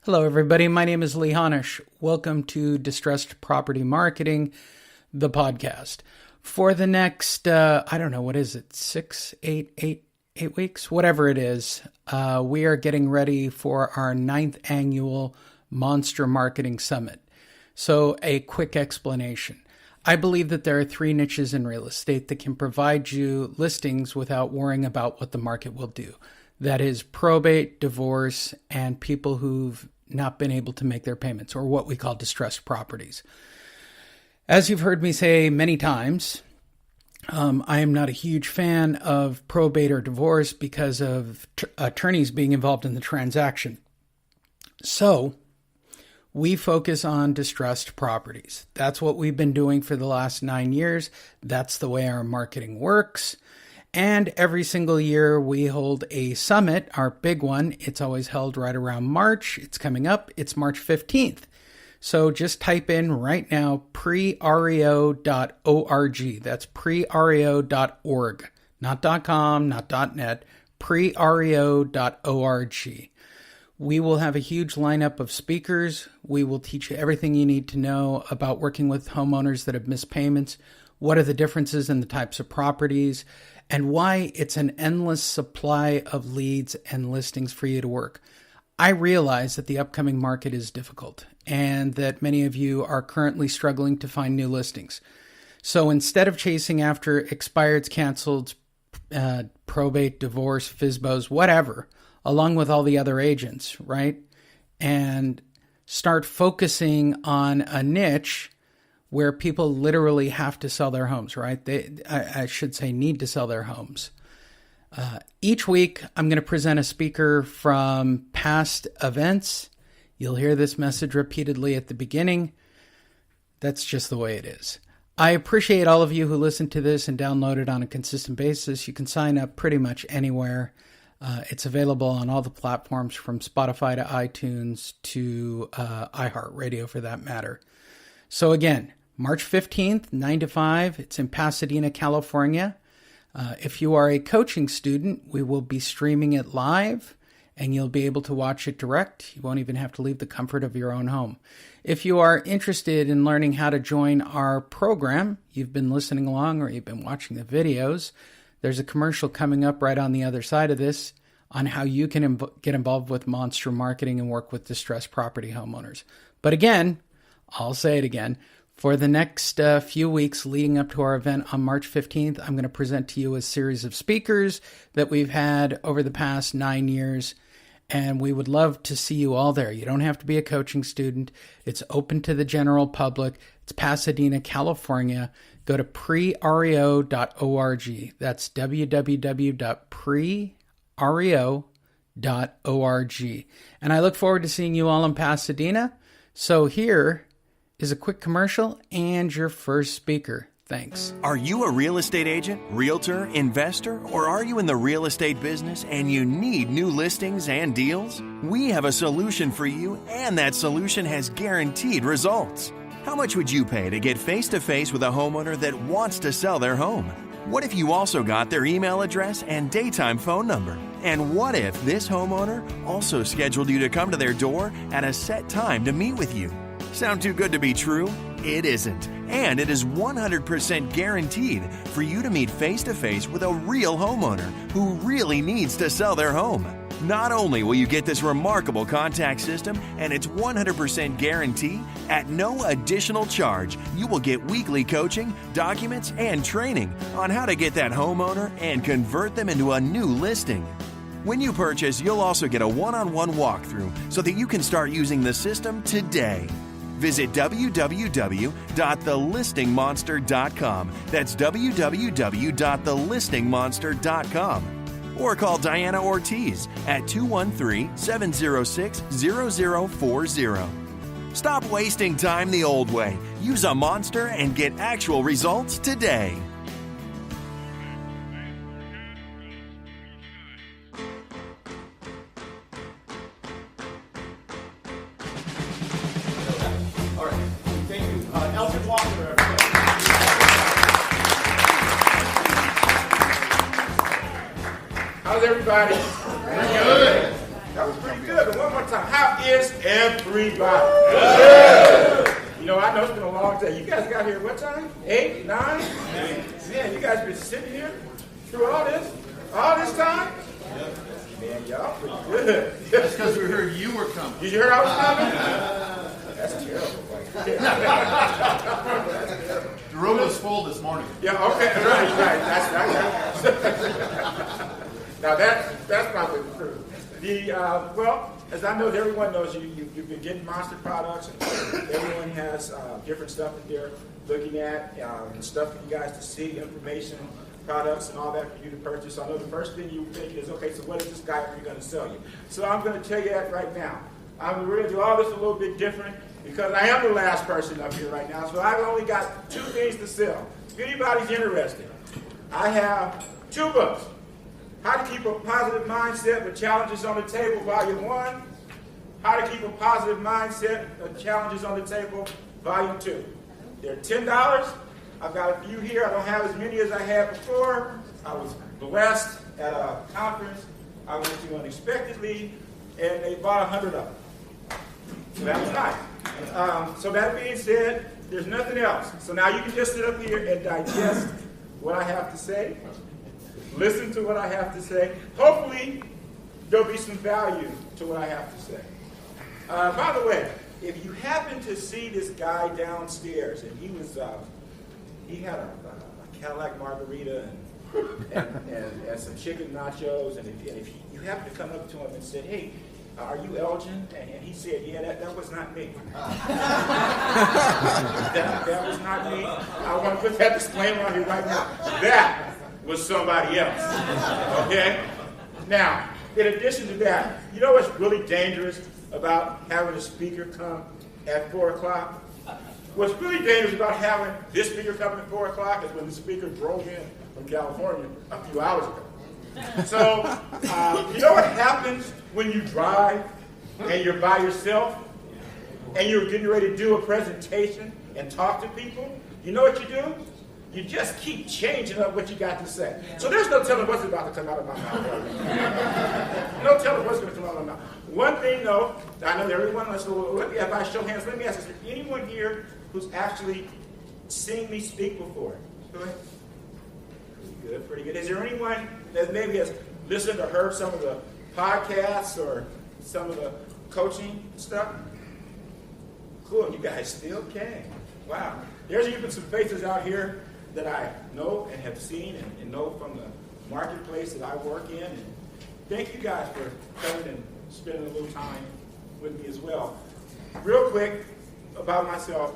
Hello, everybody. My name is Lee-honish. Welcome to Distressed Property Marketing, the podcast. For the next, I don't know, what is it, 8 weeks? Whatever it is, we are getting ready for our 9th annual Monster Marketing Summit. So a quick explanation. I believe that there are 3 niches in real estate that can provide you listings without worrying about what the market will do. That is probate, divorce, and people who've not been able to make their payments, or what we call distressed properties. As you've heard me say many times, I am not a huge fan of probate or divorce because of attorneys being involved in the transaction. So we focus on distressed properties. That's what we've been doing for the last 9 years. That's the way our marketing works. And every single year we hold a summit, our big one. It's always held right around March. It's coming up. It's March 15th. So just type in right now, prereo.org. That's prereo.org, not .com, not .net, prereo.org. We will have a huge lineup of speakers. We will teach you everything you need to know about working with homeowners that have missed payments, what are the differences in the types of properties, and why it's an endless supply of leads and listings for you to work. I realize that the upcoming market is difficult and that many of you are currently struggling to find new listings. So instead of chasing after expireds, canceled, probate, divorce, FSBOs, whatever, along with all the other agents, right? And start focusing on a niche where people literally have to sell their homes, right? I should say need to sell their homes. Each week, I'm going to present a speaker from past events. You'll hear this message repeatedly at the beginning. That's just the way it is. I appreciate all of you who listen to this and download it on a consistent basis. You can sign up pretty much anywhere. It's available on all the platforms from Spotify to iTunes to iHeartRadio for that matter. So again, March 15th, 9 to 5. It's in Pasadena, California. If you are a coaching student, we will be streaming it live and you'll be able to watch it direct. You won't even have to leave the comfort of your own home. If you are interested in learning how to join our program, you've been listening along or you've been watching the videos, there's a commercial coming up right on the other side of this on how you can get involved with monster marketing and work with distressed property homeowners. But again, I'll say it again, for the next few weeks leading up to our event on March 15th, I'm going to present to you a series of speakers that we've had over the past 9 years, and we would love to see you all there. You don't have to be a coaching student. It's open to the general public. It's Pasadena, California. Go to prereo.org. That's www.prereo.org. And I look forward to seeing you all in Pasadena. So here is a quick commercial and your first speaker. Thanks. Are you a real estate agent, realtor, investor, or are you in the real estate business and you need new listings and deals? We have a solution for you, and that solution has guaranteed results. How much would you pay to get face-to-face with a homeowner that wants to sell their home? What if you also got their email address and daytime phone number? And what if this homeowner also scheduled you to come to their door at a set time to meet with you? Sound too good to be true? It isn't. And it is 100% guaranteed for you to meet face-to-face with a real homeowner who really needs to sell their home. Not only will you get this remarkable contact system and its 100% guarantee, at no additional charge, you will get weekly coaching, documents, and training on how to get that homeowner and convert them into a new listing. When you purchase, you'll also get a one-on-one walkthrough so that you can start using the system today. Visit www.thelistingmonster.com. That's www.thelistingmonster.com. Or call Diana Ortiz at 213-706-0040. Stop wasting time the old way. Use a monster and get actual results today. All right. Thank you. Elgin-walker, everybody. How's everybody? Very good. That was pretty good. But one more time. How is everybody? Good. You know, I know it's been a long day. You guys got here what time? 8, 9? Man, you guys been sitting here through all this time? Man, y'all pretty good. That's because we heard you were coming. Did you hear I was coming? That's terrible. The room was full this morning. Yeah, okay, right. That's now that's probably true. Well, as I know, everyone knows you've been getting Monster products, and everyone has different stuff that they're looking at, and stuff for you guys to see, information, products, and all that for you to purchase. I know the first thing you think is, okay, so what is this guy going to sell you? So I'm going to tell you that right now. We're going to do all this a little bit different because I am the last person up here right now, so I've only got 2 things to sell. If anybody's interested, I have 2 books. How to Keep a Positive Mindset with Challenges on the Table, Volume 1. How to Keep a Positive Mindset with Challenges on the Table, Volume 2. They're $10. I've got a few here. I don't have as many as I had before. I was blessed at a conference I went to unexpectedly, and they bought 100 of them. So that was nice. So that being said, there's nothing else. So now you can just sit up here and digest what I have to say. Listen to what I have to say. Hopefully, there'll be some value to what I have to say. By the way, if you happen to see this guy downstairs, and he had a Cadillac margarita and some chicken nachos, and if you happen to come up to him and said, "Hey, are you Elgin?" And he said, "Yeah, that was not me." that was not me. I want to put that disclaimer on here right now. That was somebody else. Okay? Now, in addition to that, you know what's really dangerous about having a speaker come at 4 o'clock? What's really dangerous about having this speaker come at 4 o'clock is when the speaker drove in from California a few hours ago. So, you know what happens when you drive and you're by yourself and you're getting ready to do a presentation and talk to people? You know what you do? You just keep changing up what you got to say. So there's no telling what's about to come out of my mouth right now. No telling what's going to come out of my mouth. One thing, though, I know everyone, if I show hands, let me ask, is there anyone here who's actually seen me speak before? Go ahead. Pretty good. Is there anyone that maybe has listened or heard some of the podcasts or some of the coaching stuff? Cool, you guys still came. Wow. There's even some faces out here that I know and have seen and know from the marketplace that I work in. And thank you guys for coming and spending a little time with me as well. Real quick about myself,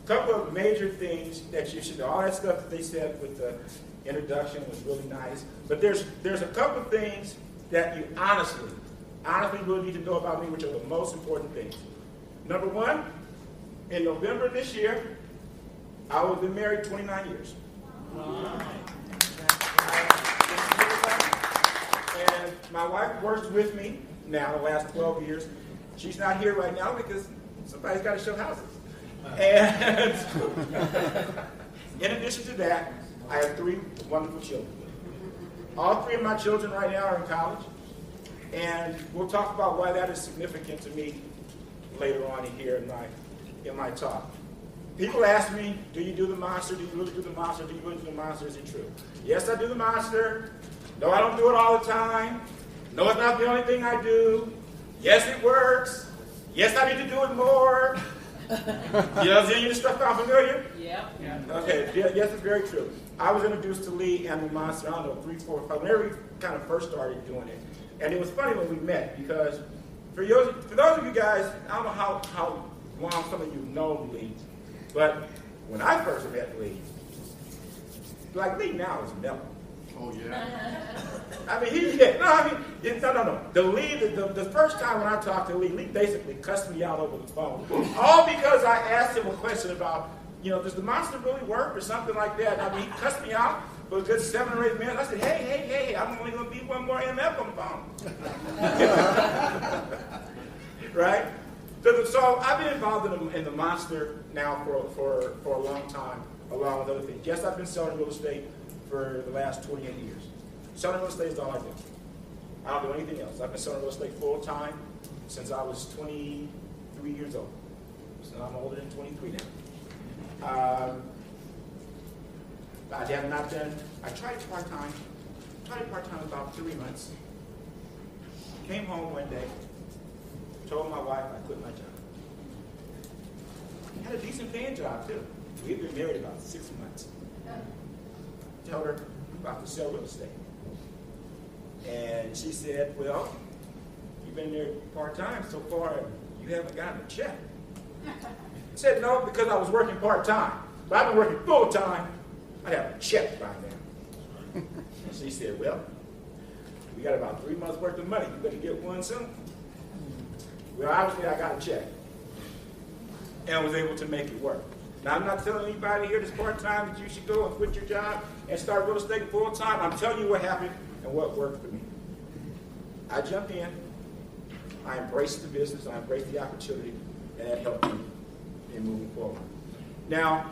a couple of major things that you should know. All that stuff that they said with the introduction was really nice. But there's a couple of things that you honestly really need to know about me, which are the most important things. Number one, in November this year, I will have been married 29 years. And my wife works with me now the last 12 years. She's not here right now because somebody's got to show houses. And in addition to that, I have 3 wonderful children. All 3 of my children right now are in college. And we'll talk about why that is significant to me later on here in my talk. People ask me, do you do the monster? Do you really do the monster? Do you really do the monster? Is it true? Yes, I do the monster. No, I don't do it all the time. No, it's not the only thing I do. Yes, it works. Yes, I need to do it more. You know, any of this stuff sound familiar? Yeah. Okay, yes, it's very true. I was introduced to Lee and the monster, I don't know, 3, 4, 5, whenever we kind of first started doing it. And it was funny when we met because for those of you guys, I don't know how long some of you know Lee, but when I first met Lee, like Lee now is mellow. Oh, yeah. I mean, no. The first time when I talked to Lee basically cussed me out over the phone. All because I asked him a question about, does the monster really work or something like that? I mean, he cussed me out for a good 7 or 8 minutes. I said, hey, I'm only going to be one more MF on the phone. Right? So I've been involved in the monster now for a long time, along with other things. Yes, I've been selling real estate for the last 28 years. Selling real estate is all I do. I don't do anything else. I've been selling real estate full time since I was 23 years old. So I'm older than 23 now. I have not done, I tried it part-time. About 3 months. Came home one day, told my wife I quit my job. Had a decent paying job too. We've been married about 6 months. Told her I'm about to sell real estate. And she said, well, you've been there part-time so far and you haven't gotten a check. I said, no, because I was working part-time. But I've been working full-time, I'd have a check by now. And she said, well, we got about 3 months worth of money. You better get one soon. Well, obviously I got a check. And I was able to make it work. Now, I'm not telling anybody here that's part-time that you should go and quit your job and start real estate full-time. I'm telling you what happened and what worked for me. I jumped in. I embraced the business. I embraced the opportunity. And that helped me in moving forward. Now,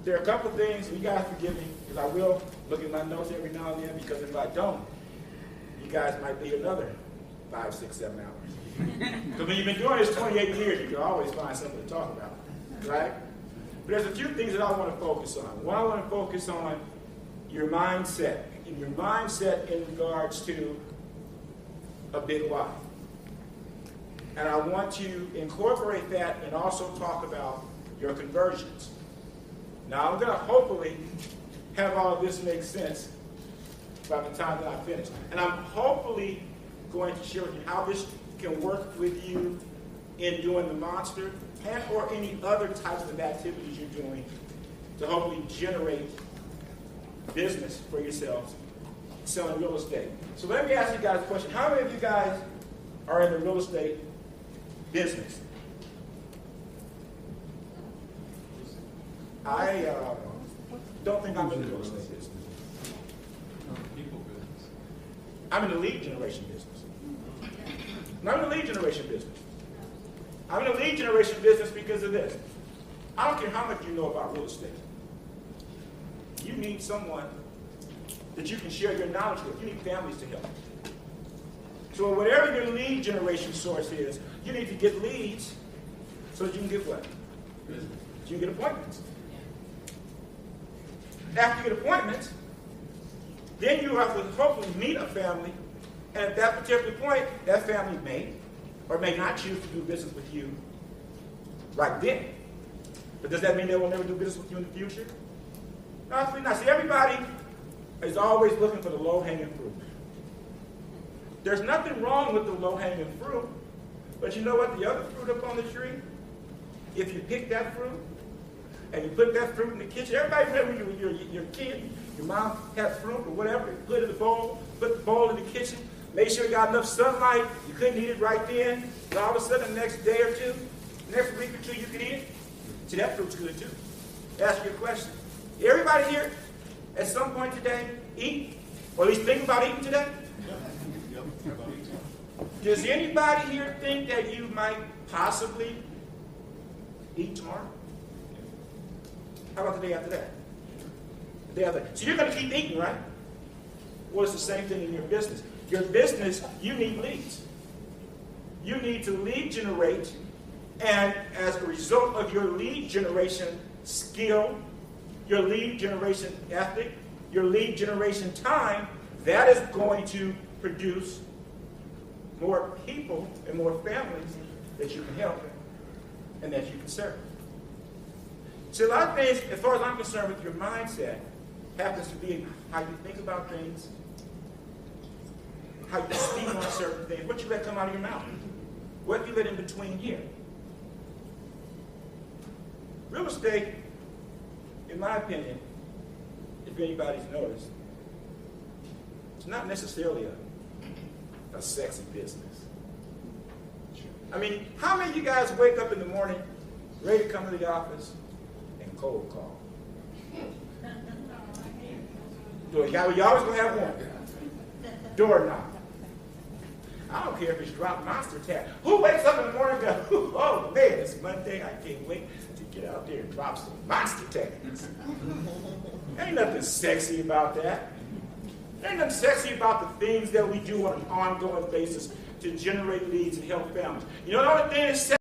there are a couple of things, and you guys forgive me, because I will look at my notes every now and then, because if I don't, you guys might be another 5, 6, 7 hours. Because when you've been doing this 28 years, you can always find something to talk about, right? But there's a few things that I want to focus on. One, I want to focus on your mindset, and your mindset in regards to a big why. And I want to incorporate that and also talk about your conversions. Now, I'm going to hopefully have all of this make sense by the time that I finish. And I'm hopefully going to share with you how this can work with you in doing the monster and or any other types of activities you're doing to hopefully generate business for yourselves selling real estate. So let me ask you guys a question. How many of you guys are in the real estate business? I don't think I'm in the real estate business. I'm in the lead generation business. I'm in the lead generation business. I'm in the lead generation business because of this. I don't care how much you know about real estate. You need someone that you can share your knowledge with. You need families to help. So whatever your lead generation source is, you need to get leads so that you can get what? So you can get appointments. After you get appointments, then you have to hopefully meet a family, and at that particular point, that family may or may not choose to do business with you right then. But does that mean they will never do business with you in the future? No, absolutely not. See, everybody is always looking for the low-hanging fruit. There's nothing wrong with the low-hanging fruit, but you know what? The other fruit up on the tree, if you pick that fruit, and you put that fruit in the kitchen. Everybody remember when you're a kid, your mom had fruit or whatever, you put it in the bowl, put the bowl in the kitchen, make sure you got enough sunlight, you couldn't eat it right then, but all of a sudden the next day or two, next week or two you could eat it. See, that fruit's good too. Ask you a question. Everybody here, at some point today, eat, or at least think about eating today? Does anybody here think that you might possibly eat tomorrow? How about the day after that? The day after that. So you're going to keep eating, right? Well, it's the same thing in your business. Your business, you need leads. You need to lead generate, and as a result of your lead generation skill, your lead generation ethic, your lead generation time, that is going to produce more people and more families that you can help and that you can serve. See, a lot of things, as far as I'm concerned with your mindset, happens to be how you think about things, how you speak on certain things, what you let come out of your mouth, what you let in between here. Real estate, in my opinion, if anybody's noticed, it's not necessarily a sexy business. I mean, how many of you guys wake up in the morning, ready to come to the office, and cold call? You always gonna have one. Door knock. I don't care if it's drop monster tag. Who wakes up in the morning and goes, oh man, it's Monday, I can't wait to get out there and drop some monster tags. Ain't nothing sexy about that. There ain't nothing sexy about the things that we do on an ongoing basis to generate leads and help families. You know, the only thing that's sexy